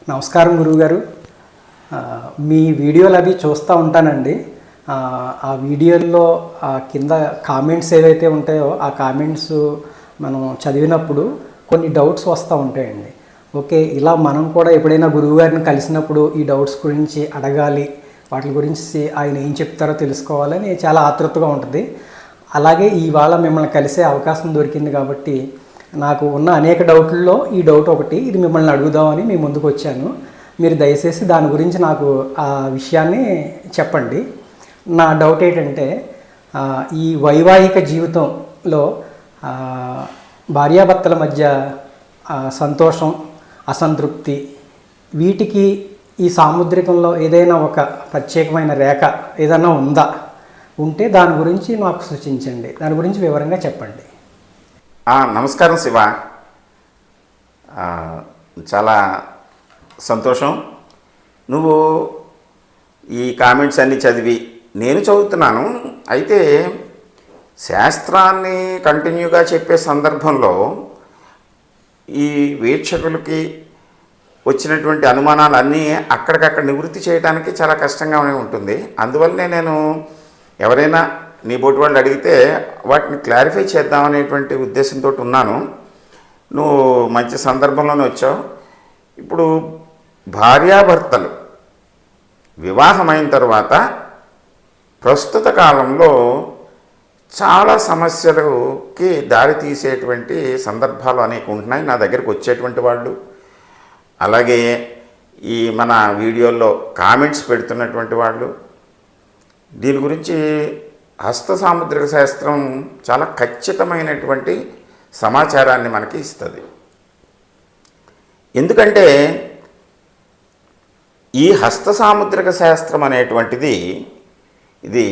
నమస్కారం గురువుగారు. మీ వీడియోలు అవి చూస్తూ ఉంటానండి. ఆ వీడియోల్లో కింద కామెంట్స్ ఏవైతే ఉంటాయో ఆ కామెంట్స్ మనం చదివినప్పుడు కొన్ని డౌట్స్ వస్తూ ఉంటాయండి. ఓకే, ఇలా మనం కూడా ఎప్పుడైనా గురువుగారిని కలిసినప్పుడు ఈ డౌట్స్ గురించి అడగాలి, వాటి గురించి ఆయన ఏం చెప్తారో తెలుసుకోవాలని చాలా ఆతృతగా ఉంటుంది. అలాగే ఇవాళ మిమ్మల్ని కలిసే అవకాశం దొరికింది కాబట్టి నాకు ఉన్న అనేక డౌట్లలో ఈ డౌట్ ఒకటి, ఇది మిమ్మల్ని అడుగుదామని మీ ముందుకు వచ్చాను. మీరు దయచేసి దాని గురించి నాకు ఆ విషయాన్ని చెప్పండి. నా డౌట్ ఏంటంటే, ఈ వైవాహిక జీవితంలో భార్యాభర్తల మధ్య సంతోషం, అసంతృప్తి, వీటికి ఈ సాముద్రికంలో ఏదైనా ఒక ప్రత్యేకమైన రేఖ ఏదైనా ఉందా? ఉంటే దాని గురించి నాకు సూచించండి, దాని గురించి వివరంగా చెప్పండి. నమస్కారం శివ. చాలా సంతోషం. నువ్వు ఈ కామెంట్స్ అన్నీ చదివి నేను చదువుతున్నాను. అయితే శాస్త్రాన్ని కంటిన్యూగా చెప్పే సందర్భంలో ఈ వీక్షకులకి వచ్చినటువంటి అనుమానాలన్నీ అక్కడికక్కడ నివృత్తి చేయడానికి చాలా కష్టంగా ఉంటుంది. అందువల్లనే నేను ఎవరైనా నీ బోటి వాళ్ళు అడిగితే వాటిని క్లారిఫై చేద్దామనేటువంటి ఉద్దేశంతో ఉన్నాను. నువ్వు మంచి సందర్భంలోనే వచ్చావు. ఇప్పుడు భార్యాభర్తలు వివాహమైన తర్వాత ప్రస్తుత కాలంలో చాలా సమస్యలకి దారి తీసేటువంటి సందర్భాలు అనేక ఉంటున్నాయి. నా దగ్గరికి వచ్చేటువంటి వాళ్ళు, అలాగే ఈ మన వీడియోల్లో కామెంట్స్ పెడుతున్నటువంటి వాళ్ళు, దీని గురించి హస్త సాముద్రిక శాస్త్రం చాలా ఖచ్చితమైనటువంటి సమాచారాన్ని మనకి ఇస్తుంది. ఎందుకంటే ఈ హస్త సాముద్రిక శాస్త్రం అనేటువంటిది ఇది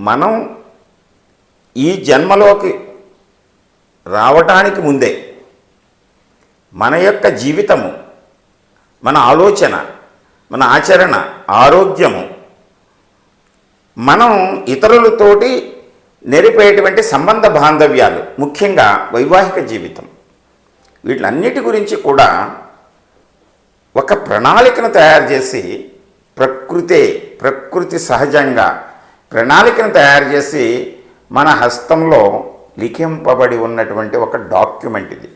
మనం ఈ జన్మలోకి రావటానికి ముందే మన యొక్క జీవితము, మన ఆలోచన, మన ఆచరణ, ఆరోగ్యము, మనం ఇతరులతోటి నెరిపేటువంటి సంబంధ బాంధవ్యాలు, ముఖ్యంగా వైవాహిక జీవితం, వీటిలన్నిటి గురించి కూడా ఒక ప్రణాళికను తయారు చేసి ప్రకృతి సహజంగా ప్రణాళికను తయారు చేసి మన హస్తంలో లిఖింపబడి ఉన్నటువంటి ఒక డాక్యుమెంట్ ఇది.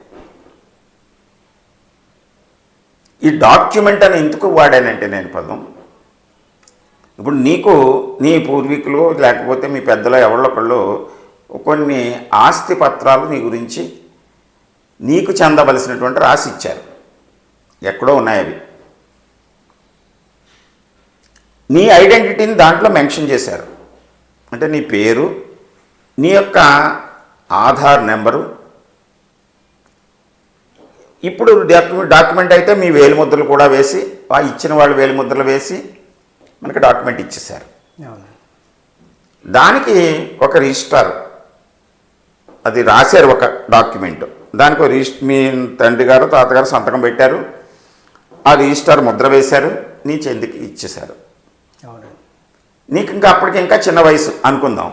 ఈ డాక్యుమెంట్ అని ఎందుకు వాడానంటే నేను పదం, ఇప్పుడు నీకు నీ పూర్వీకులు లేకపోతే మీ పెద్దలు ఎవళ్ళొకళ్ళు కొన్ని ఆస్తి పత్రాలు నీ గురించి నీకు చెందవలసినటువంటి రాసి ఇచ్చారు. ఎక్కడో ఉన్నాయి అవి. నీ ఐడెంటిటీని దాంట్లో మెన్షన్ చేశారు. అంటే నీ పేరు, నీ యొక్క ఆధార్ నెంబరు. ఇప్పుడు డాక్యుమెంట్ అయితే మీ వేలిముద్రలు కూడా వేసి, ఇచ్చిన వాళ్ళు వేలిముద్రలు వేసి మనకి డాక్యుమెంట్ ఇచ్చేశారు. దానికి ఒక రిజిస్టార్ అది రాశారు, ఒక డాక్యుమెంట్. దానికి ఒక మీ తండ్రి గారు తాతగారు సంతకం పెట్టారు, ఆ రిజిస్టార్ ముద్ర వేశారు, నీ చెందికి ఇచ్చేశారు. నీకు ఇంకా అప్పటికి ఇంకా చిన్న వయసు అనుకుందాం.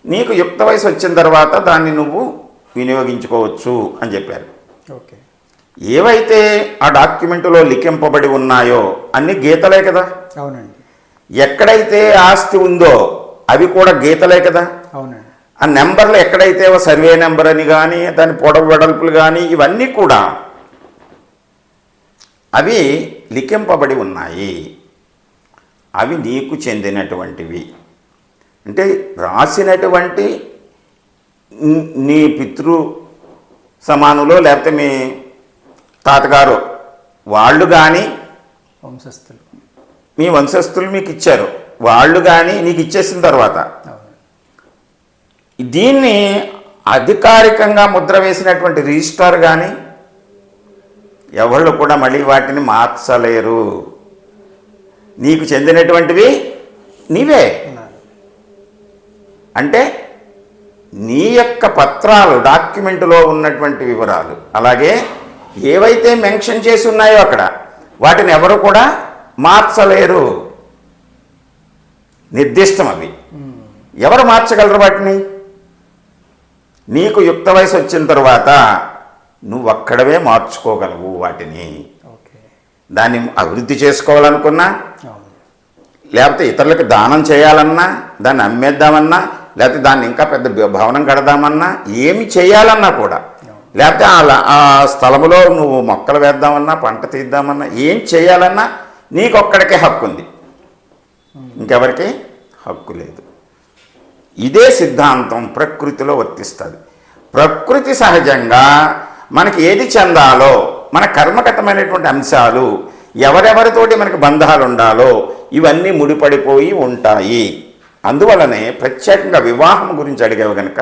నీకు యుక్త వయసు వచ్చిన తర్వాత దాన్ని నువ్వు వినియోగించుకోవచ్చు అని చెప్పారు. ఓకే, ఏవైతే ఆ డాక్యుమెంటులో లిఖింపబడి ఉన్నాయో అన్ని గీతలే కదా. అవునండి. ఎక్కడైతే ఆస్తి ఉందో అవి కూడా గీతలే కదా. అవునండి. ఆ నెంబర్లు ఎక్కడైతే సర్వే నెంబర్ అని కానీ దాని పొడవు వెడల్పులు కానీ ఇవన్నీ కూడా అవి లిఖింపబడి ఉన్నాయి. అవి నీకు చెందినటువంటివి. అంటే రాసినటువంటి నీ పితృ సమానులో లేకపోతే మీ తాతగారు వాళ్ళు కానీ వంశస్థులు, మీ వంశస్థులు మీకు ఇచ్చారు, వాళ్ళు కానీ నీకు ఇచ్చేసిన తర్వాత దీన్ని అధికారికంగా ముద్ర వేసినటువంటి రిజిస్ట్రార్ కానీ ఎవళ్ళు కూడా మళ్ళీ వాటిని మార్చలేరు. నీకు చెందినటువంటివి నీవే. అంటే నీ యొక్క పత్రాలు, డాక్యుమెంటులో ఉన్నటువంటి వివరాలు, అలాగే ఏవైతే మెన్షన్ చేసి ఉన్నాయో అక్కడ వాటిని ఎవరు కూడా మార్చలేరు. నిర్దిష్టం అవి. ఎవరు మార్చగలరు వాటిని? నీకు యుక్త వయసు వచ్చిన తర్వాత నువ్వు అక్కడవే మార్చుకోగలవు వాటిని. దాన్ని అభివృద్ధి చేసుకోవాలనుకున్నా, అవును. లేకపోతే ఇతరులకు దానం చేయాలన్నా, దాన్ని అమ్మేద్దామన్నా, లేకపోతే దాన్ని ఇంకా పెద్ద భవనం కడదామన్నా, ఏమి చేయాలన్నా కూడా, లేకపోతే ఆ స్థలంలో నువ్వు మొక్కలు వేద్దామన్నా, పంట తీద్దామన్నా, ఏం చేయాలన్నా నీకొక్కడికే హక్కు ఉంది, ఇంకెవరికి హక్కు లేదు. ఇదే సిద్ధాంతం ప్రకృతిలో వర్తిస్తుంది. ప్రకృతి సహజంగా మనకి ఏది చెందాలో, మన కర్మగతమైనటువంటి అంశాలు, ఎవరెవరితోటి మనకు బంధాలు ఉండాలో ఇవన్నీ ముడిపడిపోయి ఉంటాయి. అందువలనే ప్రత్యేకంగా వివాహం గురించి అడిగావు కనుక,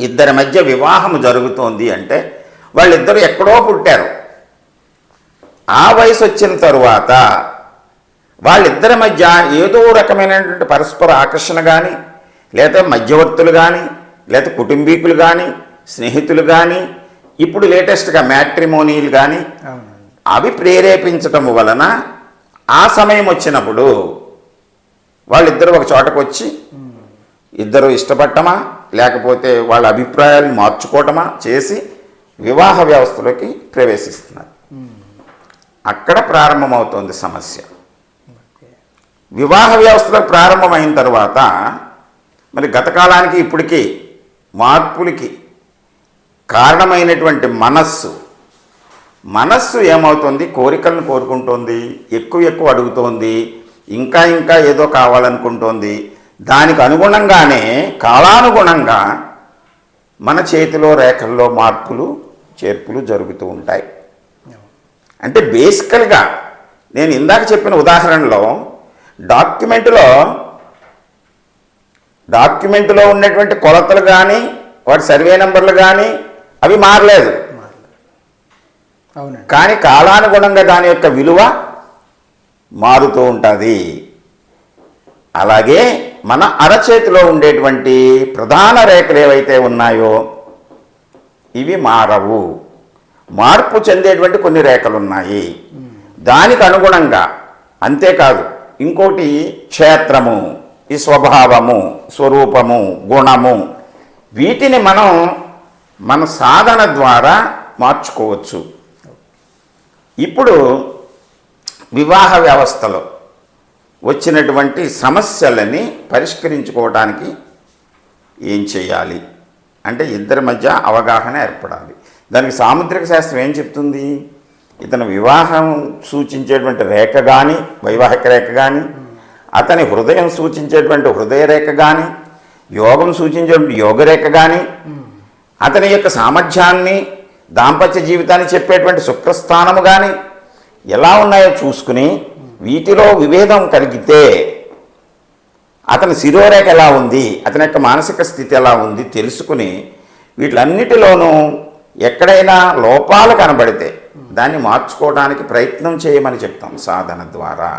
ఇద్దరి మధ్య వివాహం జరుగుతోంది అంటే వాళ్ళిద్దరూ ఎక్కడో పుట్టారు. ఆ వయసు వచ్చిన తరువాత వాళ్ళిద్దరి మధ్య ఏదో రకమైనటువంటి పరస్పర ఆకర్షణ కానీ, లేదా మధ్యవర్తులు కానీ, లేదా కుటుంబీకులు కానీ, స్నేహితులు కానీ, ఇప్పుడు లేటెస్ట్గా మ్యాట్రిమోనీలు కానీ, అవి ప్రేరేపించటం వలన ఆ సమయం వచ్చినప్పుడు వాళ్ళిద్దరూ ఒక చోటకు వచ్చి ఇద్దరు ఇష్టపడటమా, లేకపోతే వాళ్ళ అభిప్రాయాలను మార్చుకోవటమా చేసి వివాహ వ్యవస్థలోకి ప్రవేశిస్తున్నారు. అక్కడ ప్రారంభమవుతోంది సమస్య. వివాహ వ్యవస్థలో ప్రారంభమైన తర్వాత మరి గతకాలానికి ఇప్పటికీ మార్పులకి కారణమైనటువంటి మనస్సు ఏమవుతుంది? కోరికలను కోరుకుంటోంది, ఎక్కువ అడుగుతోంది, ఇంకా ఏదో కావాలనుకుంటోంది. దానికి అనుగుణంగానే కాలానుగుణంగా మన చేతిలో రేఖల్లో మార్పులు చేర్పులు జరుగుతూ ఉంటాయి. అంటే బేసికల్గా నేను ఇందాక చెప్పిన ఉదాహరణలో డాక్యుమెంట్లో ఉన్నటువంటి కొలతలు కానీ, వాటి సర్వే నెంబర్లు కానీ అవి మారలేదు. కానీ కాలానుగుణంగా దాని యొక్క విలువ మారుతూ ఉంటుంది. అలాగే మన అరచేతిలో ఉండేటువంటి ప్రధాన రేఖలు ఏవైతే ఉన్నాయో ఇవి మారవు. మార్పు చెందేటువంటి కొన్ని రేఖలు ఉన్నాయి. దానికి అనుగుణంగా, అంతేకాదు ఇంకోటి క్షేత్రము, ఈ స్వభావము, స్వరూపము, గుణము, వీటిని మనం మన సాధన ద్వారా మార్చుకోవచ్చు. ఇప్పుడు వివాహ వ్యవస్థలో వచ్చినటువంటి సమస్యలని పరిష్కరించుకోవడానికి ఏం చేయాలి అంటే ఇద్దరి మధ్య అవగాహన ఏర్పడాలి. దానికి సాముద్రిక శాస్త్రం ఏం చెప్తుంది? ఇతను వివాహం సూచించేటువంటి రేఖ కానీ, వైవాహిక రేఖ కానీ, అతని హృదయం సూచించేటువంటి హృదయ రేఖ కానీ, యోగం సూచించేటువంటి యోగరేఖ కానీ, అతని యొక్క సామర్థ్యాన్ని, దాంపత్య జీవితాన్ని చెప్పేటువంటి శుక్రస్థానము కానీ ఎలా ఉన్నాయో చూసుకుని వీటిలో విభేదం కలిగితే అతని శిరోరేఖ ఎలా ఉంది, అతని యొక్క మానసిక స్థితి ఎలా ఉంది తెలుసుకుని వీటిలన్నిటిలోనూ ఎక్కడైనా లోపాలు కనబడితే దాన్ని మార్చుకోవడానికి ప్రయత్నం చేయమని చెప్తాం సాధన ద్వారా.